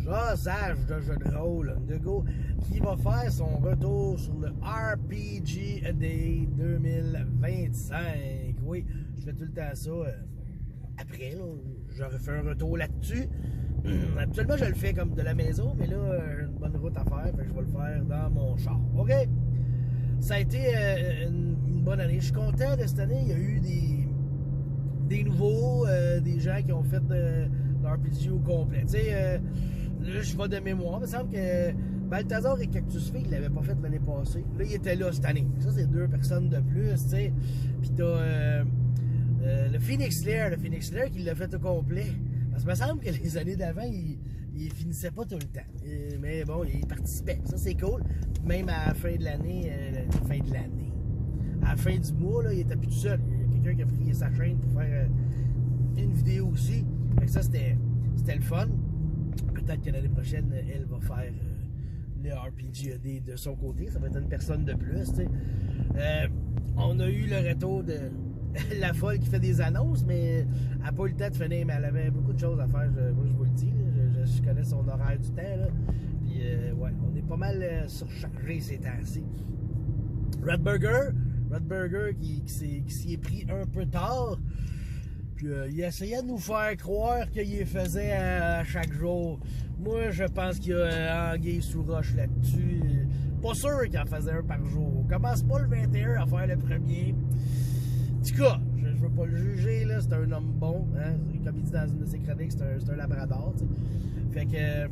jasage de jeu de rôle, Undergo, qui va faire son retour sur le RPG A Day 2025. Oui, je fais tout le temps ça. Après, là, j'aurais fait un retour là-dessus. Habituellement, je le fais comme de la maison, mais là, j'ai une bonne route à faire, fait que je vais le faire dans mon char. OK? Ça a été une bonne année. Je suis content de cette année. Il y a eu des nouveaux, des gens qui ont fait l'RPG au complet. Tu sais, là, je vais de mémoire. Il me semble que Balthazar et Cactus Fille, ils l'avaient pas fait l'année passée. Là, ils étaient là cette année. Ça, c'est 2 personnes de plus, tu sais. Puis t'as le Phoenix Lair qui l'a fait au complet. Parce que il me semble que les années d'avant, il finissait pas tout le temps. Mais bon, il participait. Ça, c'est cool. Même à la fin de l'année, à la fin du mois, là, il était plus tout seul. Il y a quelqu'un qui a pris sa chaîne pour faire une vidéo aussi. Fait que ça, c'était le fun. Peut-être que l'année prochaine, elle va faire le RPG AD de son côté. Ça va être une personne de plus, tu sais. On a eu le retour de la folle qui fait des annonces, mais elle n'a pas eu le temps de finir, mais elle avait beaucoup de choses à faire, moi je vous le dis, je connais son horaire du temps, là. Puis ouais, on est pas mal surchargé ces temps-ci. Redburger qui s'y est pris un peu tard, puis il essayait de nous faire croire qu'il les faisait à chaque jour. Moi, je pense qu'il y a anguille sous roche là-dessus. Pas sûr qu'il en faisait un par jour. On commence pas le 21 à faire le premier. En tout cas, je veux pas le juger, là, c'est un homme bon, hein? Comme il dit dans une de ses chroniques, c'est un labrador, tu sais. Fait que...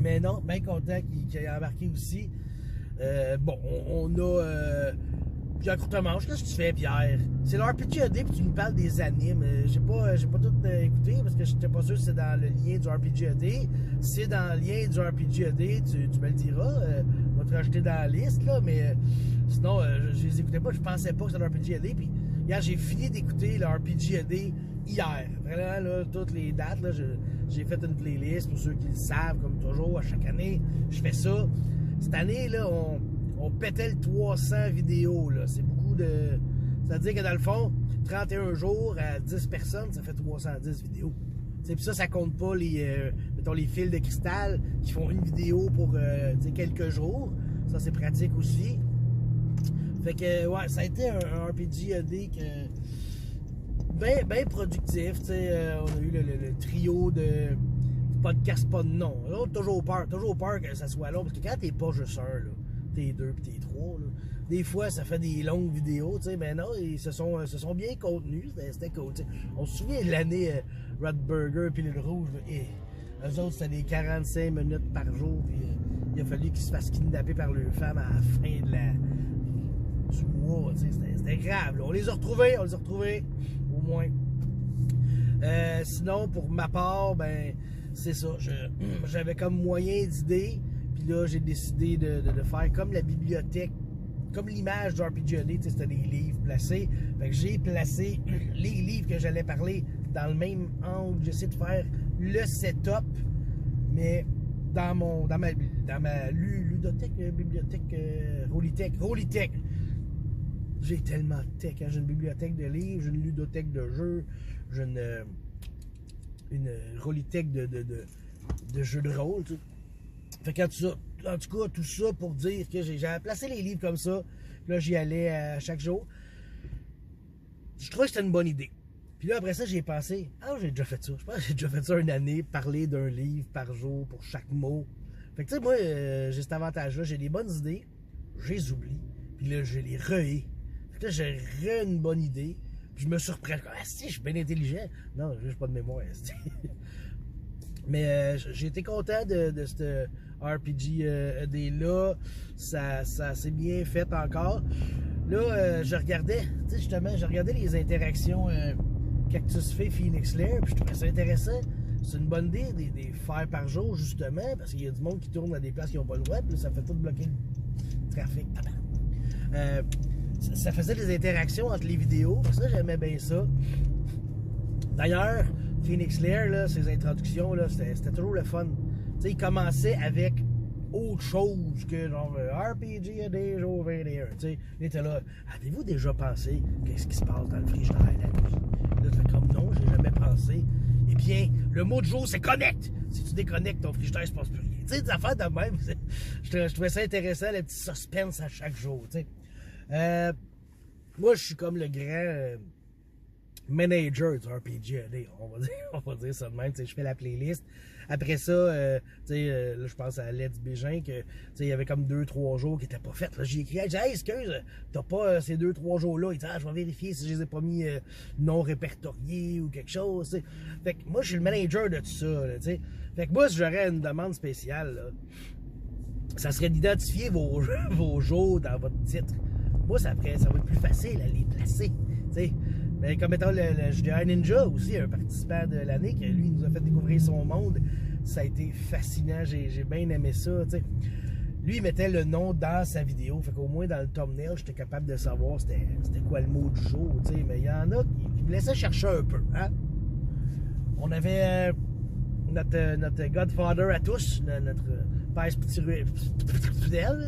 Mais non, bien content qu'il ait embarqué aussi. Bon, on a... Pierre Courtemanche, qu'est-ce que tu fais, Pierre? C'est l'RPG AD, puis tu nous parles des animes. J'ai pas tout écouté, parce que j'étais pas sûr si c'est dans le lien du RPG AD. Si c'est dans le lien du RPG AD, tu me le diras. On va te rajouter dans la liste, là, mais sinon, je les écoutais pas, je pensais pas que c'était l'RPG AD. Puis hier, j'ai fini d'écouter le RPG AD hier. Vraiment, là, toutes les dates, là, j'ai fait une playlist pour ceux qui le savent, comme toujours, à chaque année, je fais ça. Cette année, là, on pétait le 300 vidéos, là. C'est beaucoup de... C'est-à-dire que dans le fond, 31 jours à 10 personnes, ça fait 310 vidéos. Puis ça compte pas mettons, les fils de cristal qui font une vidéo pour quelques jours. Ça, c'est pratique aussi. Fait que, ouais, ça a été un RPG AD bien productif. On a eu le trio de podcast pas de nom. Là, toujours peur que ça soit long. Parce que quand t'es pas juste un, là, t'es 2 puis t'es 3, là, des fois ça fait des longues vidéos, mais non, ils se sont bien contenus, c'était cool. T'sais. On se souvient de l'année Redburger puis le Rouge, et eux autres c'était des 45 minutes par jour, puis il a fallu qu'ils se fassent kidnapper par leurs femmes à la fin du mois, c'était grave. Là. On les a retrouvés, au moins. Sinon, pour ma part, ben c'est ça, j'avais comme moyen d'idée. Puis là, j'ai décidé de faire comme la bibliothèque, comme l'image du RPG AD, c'était des livres placés. Fait que j'ai placé les livres que j'allais parler dans le même angle. J'essaie de faire le setup, mais dans ma ludothèque, bibliothèque, Rolitech. J'ai tellement de tech, hein? J'ai une bibliothèque de livres, j'ai une ludothèque de jeux, j'ai une Rolitech de jeux de rôle, tu sais. Fait que en tout cas, tout ça pour dire que j'ai placé les livres comme ça. Là, j'y allais à chaque jour. Je trouvais que c'était une bonne idée. Puis là, après ça, j'ai pensé, j'ai déjà fait ça. Je pense que j'ai déjà fait ça une année, parler d'un livre par jour pour chaque mot. Fait que tu sais, moi, j'ai cet avantage-là. J'ai des bonnes idées, je les oublie. Puis là, je les rehais. Fait que là, j'ai une bonne idée. Puis je me surprends. Si, je suis bien intelligent. Non, j'ai pas de mémoire. Mais j'ai été content de ce RPG AD-là. Ça s'est bien fait encore. Là, je regardais les interactions Cactus Fille, Phoenix Lair, puis je trouvais ça intéressant. C'est une bonne idée des faire par jour, justement, parce qu'il y a du monde qui tourne à des places qui n'ont pas le droit, puis là, ça fait tout bloquer le trafic. Ça faisait des interactions entre les vidéos, ça, j'aimais bien ça. D'ailleurs, Phoenix Lair, là, ses introductions, là, c'était toujours le fun. T'sais, il commençait avec autre chose que genre RPG AD jour 21. T'sais, il était là, avez-vous déjà pensé qu'est-ce qui se passe dans le frigidaire la nuit? Là, tu fais comme non, j'ai jamais pensé. Eh bien, le mot du jour, c'est connect. Si tu déconnectes, ton frigidaire, il se passe plus rien. Tu sais, des affaires de même. Je trouvais ça intéressant, le petit suspense à chaque jour, tu sais. Moi, je suis comme le grand manager du RPG. On va dire ça de même. Tu sais, je fais la playlist. Après ça, là, je pense à Let's Bégin que il y avait comme 2-3 jours qui n'étaient pas faits. J'ai écrit, j'ai dit, hey, excuse, t'as pas ces 2-3 jours-là. Il dit, je vais vérifier si je les ai pas mis non répertoriés ou quelque chose. T'sais. Fait que moi, je suis le manager de tout ça. Là, fait que moi, si j'aurais une demande spéciale, là, ça serait d'identifier vos jours dans votre titre. Moi, ça va être plus facile à les placer. T'sais. Mais comme étant le JDR Ninja aussi, un participant de l'année, qui lui nous a fait découvrir son monde, ça a été fascinant, j'ai bien aimé ça. T'sais. Lui, il mettait le nom dans sa vidéo, fait qu'au moins dans le thumbnail, j'étais capable de savoir c'était quoi le mot du jour. T'sais. Mais il y en a qui me laissaient chercher un peu. Hein? On avait notre Godfather à tous, notre père spirituel,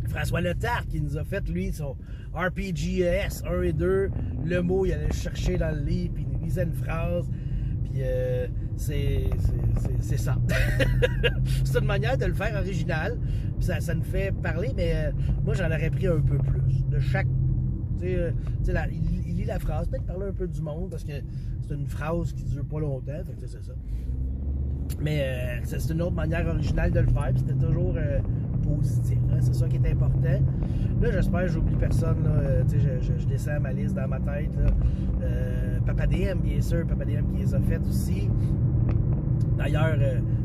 François Letarte, qui nous a fait, lui, son RPGS 1 et 2. Le mot, il allait le chercher dans le livre, puis il nous lisait une phrase. Puis c'est ça. C'est une manière de le faire original. Puis ça nous fait parler, mais moi, j'en aurais pris un peu plus. De chaque... il lit la phrase, peut-être parler un peu du monde, parce que c'est une phrase qui dure pas longtemps. Fait que c'est ça. Mais c'est une autre manière originale de le faire. Puis c'était toujours... positif, hein? C'est ça qui est important. Là, j'espère que j'oublie personne. Là. Je descends ma liste dans ma tête. Papa DM, bien sûr, Papa DM qui les a faites aussi. D'ailleurs,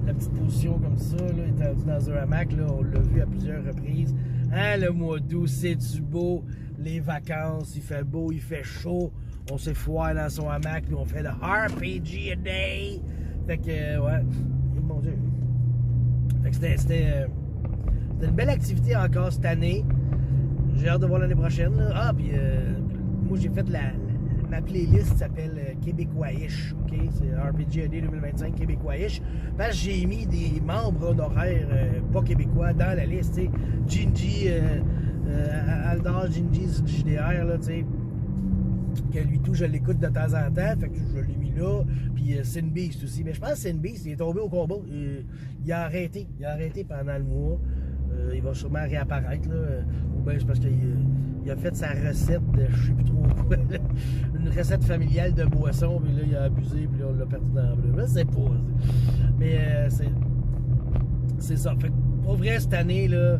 la petite position comme ça, là, étendue dans un hamac, là, on l'a vu à plusieurs reprises. Hein, le mois d'août, c'est-tu beau? Les vacances, il fait beau, il fait chaud. On s'est foiré dans son hamac, puis on fait le RPG a day. Fait que, ouais. Mon Dieu. Fait que c'était une belle activité encore cette année. J'ai hâte de voir l'année prochaine. Là. Ah, puis moi, j'ai fait ma playlist s'appelle Québécois-ish. OK? C'est RPG AD 2025 Québécois-ish. Parce que j'ai mis des membres honoraires pas québécois dans la liste. T'sais. Gingy, Aldar, Gingy du JDR, là, tu sais. Que lui tout, je l'écoute de temps en temps. Fait que je l'ai mis là. Puis Sin Beast aussi. Mais je pense que Sin Beast, il est tombé au combat. Il a arrêté. Il a arrêté pendant le mois. Il va sûrement réapparaître, là. Ou bien c'est parce qu'il a fait sa recette de je sais plus trop quoi, là. Une recette familiale de boisson, puis là, il a abusé, puis là, on l'a perdu dans le bleu. Mais c'est pas. Mais c'est ça. Fait que, pour vrai, cette année, là,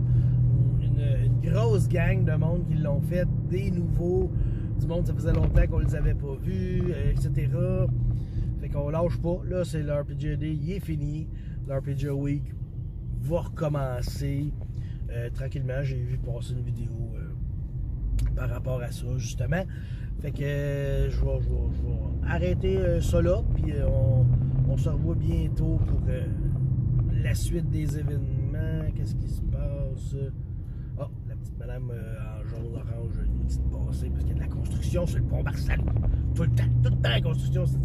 une grosse gang de monde qui l'ont fait, des nouveaux, du monde, ça faisait longtemps qu'on les avait pas vus, etc. Fait qu'on lâche pas. Là, c'est l'RPG Day, il est fini. L'RPG Week va recommencer tranquillement. J'ai vu passer une vidéo par rapport à ça, justement. Fait que je vais arrêter ça là, puis on se revoit bientôt pour la suite des événements. Qu'est-ce qui se passe? Ah, la petite madame en jaune, orange, une petite passée, parce qu'il y a de la construction sur le pont Barcelone. Tout le temps la construction, c'est